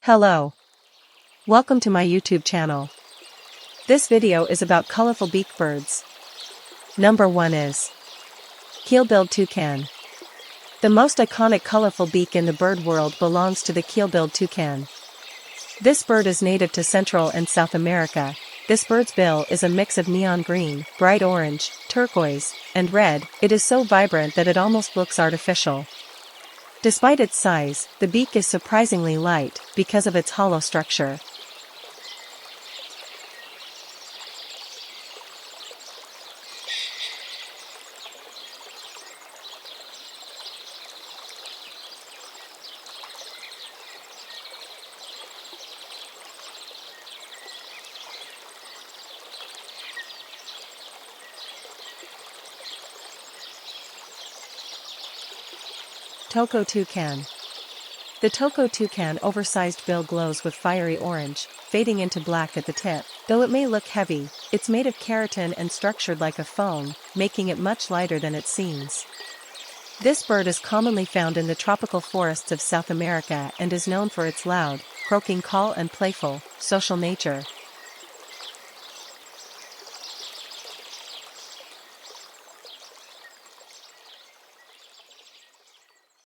Hello. Welcome to my YouTube channel. This video is about colorful beak birds. Number 1 is Keel-Billed Toucan. The most iconic colorful beak in the bird world belongs to the Keel-Billed Toucan. This bird is native to Central and South America. This bird's bill is a mix of neon green, bright orange, turquoise, and red. It is so vibrant that it almost looks artificial. Despite its size, the beak is surprisingly light because of its hollow structure. Toco Toucan. The Toco Toucan oversized bill glows with fiery orange, fading into black at the tip. Though it may look heavy, it's made of keratin and structured like a foam, making it much lighter than it seems. This bird is commonly found in the tropical forests of South America and is known for its loud, croaking call and playful, social nature.